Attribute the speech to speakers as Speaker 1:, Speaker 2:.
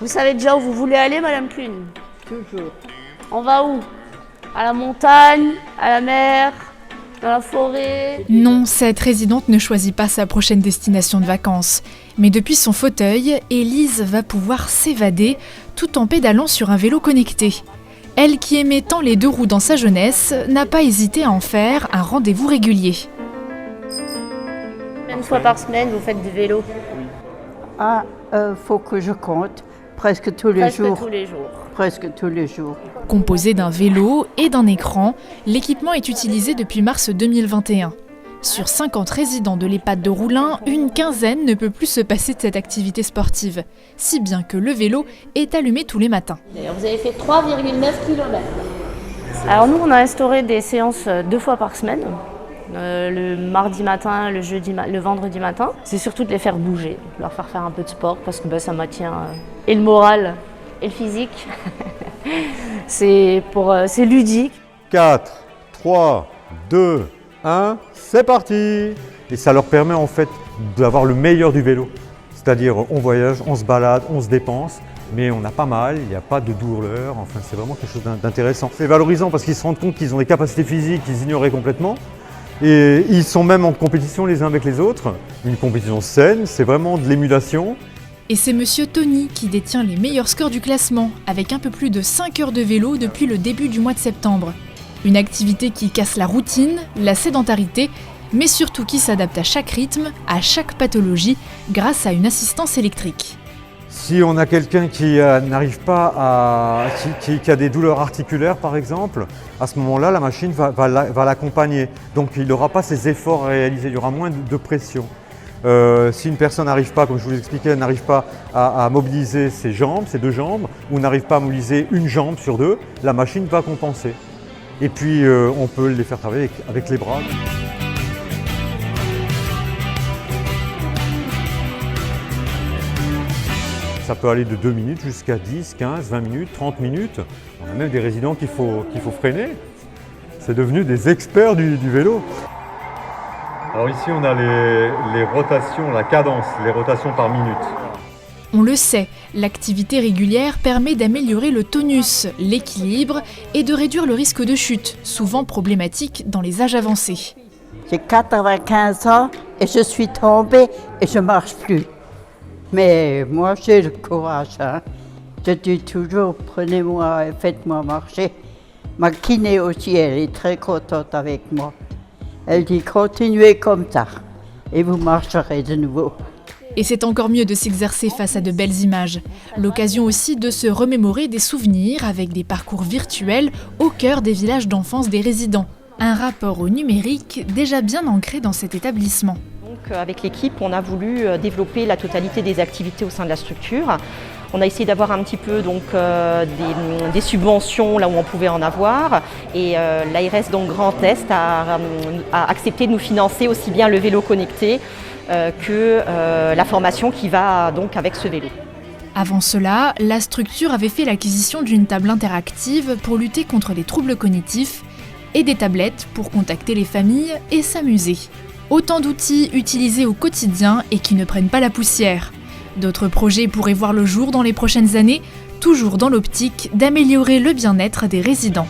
Speaker 1: Vous savez déjà où vous voulez aller, Madame Kuhn?
Speaker 2: Toujours.
Speaker 1: On va où? À la montagne? À la mer? Dans la forêt?
Speaker 3: Non, cette résidente ne choisit pas sa prochaine destination de vacances. Mais depuis son fauteuil, Élise va pouvoir s'évader tout en pédalant sur un vélo connecté. Elle qui aimait tant les 2 roues dans sa jeunesse, n'a pas hésité à en faire un rendez-vous régulier.
Speaker 1: Une fois par semaine, vous faites du vélo?
Speaker 2: Faut que je compte. Presque tous les
Speaker 1: Presque
Speaker 2: jours.
Speaker 1: tous les jours.
Speaker 2: Presque tous les jours.
Speaker 3: Composé d'un vélo et d'un écran, l'équipement est utilisé depuis mars 2021. Sur 50 résidents de l'EHPAD de Roulin, une quinzaine ne peut plus se passer de cette activité sportive, si bien que le vélo est allumé tous les matins.
Speaker 1: D'ailleurs, vous avez fait 3,9 km. Alors nous, on a instauré des séances 2 fois par semaine. Le mardi matin, le vendredi matin. C'est surtout de les faire bouger, leur faire un peu de sport parce que ça maintient et le moral et le physique. C'est ludique.
Speaker 4: 4, 3, 2, 1, c'est parti! Et ça leur permet en fait d'avoir le meilleur du vélo. C'est-à-dire on voyage, on se balade, on se dépense, mais on n'a pas mal, il n'y a pas de douleur, enfin c'est vraiment quelque chose d'intéressant. C'est valorisant parce qu'ils se rendent compte qu'ils ont des capacités physiques qu'ils ignoraient complètement. Et ils sont même en compétition les uns avec les autres. Une compétition saine, c'est vraiment de l'émulation.
Speaker 3: Et c'est Monsieur Tony qui détient les meilleurs scores du classement, avec un peu plus de 5 heures de vélo depuis le début du mois de septembre. Une activité qui casse la routine, la sédentarité, mais surtout qui s'adapte à chaque rythme, à chaque pathologie, grâce à une assistance électrique.
Speaker 4: Si on a quelqu'un qui n'arrive pas qui a des douleurs articulaires par exemple, à ce moment-là, la machine va l'accompagner. Donc il n'aura pas ces efforts à réaliser, il y aura moins de pression. Si une personne n'arrive pas, comme je vous l'expliquais, n'arrive pas à mobiliser ses jambes, ses 2 jambes, ou n'arrive pas à mobiliser une jambe sur 2, la machine va compenser. Et puis on peut les faire travailler avec les bras. Ça peut aller de 2 minutes jusqu'à 10, 15, 20 minutes, 30 minutes. On a même des résidents qu'il faut freiner. C'est devenu des experts du vélo. Alors ici, on a les rotations, la cadence, les rotations par minute.
Speaker 3: On le sait, l'activité régulière permet d'améliorer le tonus, l'équilibre et de réduire le risque de chute, souvent problématique dans les âges avancés.
Speaker 2: J'ai 95 ans et je suis tombée et je ne marche plus. Mais moi, j'ai le courage. Je dis toujours, prenez-moi et faites-moi marcher. Ma kiné aussi, elle est très contente avec moi. Elle dit, continuez comme ça et vous marcherez de nouveau.
Speaker 3: Et c'est encore mieux de s'exercer face à de belles images. L'occasion aussi de se remémorer des souvenirs avec des parcours virtuels au cœur des villages d'enfance des résidents. Un rapport au numérique déjà bien ancré dans cet établissement.
Speaker 5: Donc, avec l'équipe, on a voulu développer la totalité des activités au sein de la structure. On a essayé d'avoir un petit peu des subventions là où on pouvait en avoir. Et l'ARS donc Grand Est a accepté de nous financer aussi bien le vélo connecté que la formation qui va donc avec ce vélo.
Speaker 3: Avant cela, la structure avait fait l'acquisition d'une table interactive pour lutter contre les troubles cognitifs et des tablettes pour contacter les familles et s'amuser. Autant d'outils utilisés au quotidien et qui ne prennent pas la poussière. D'autres projets pourraient voir le jour dans les prochaines années, toujours dans l'optique d'améliorer le bien-être des résidents.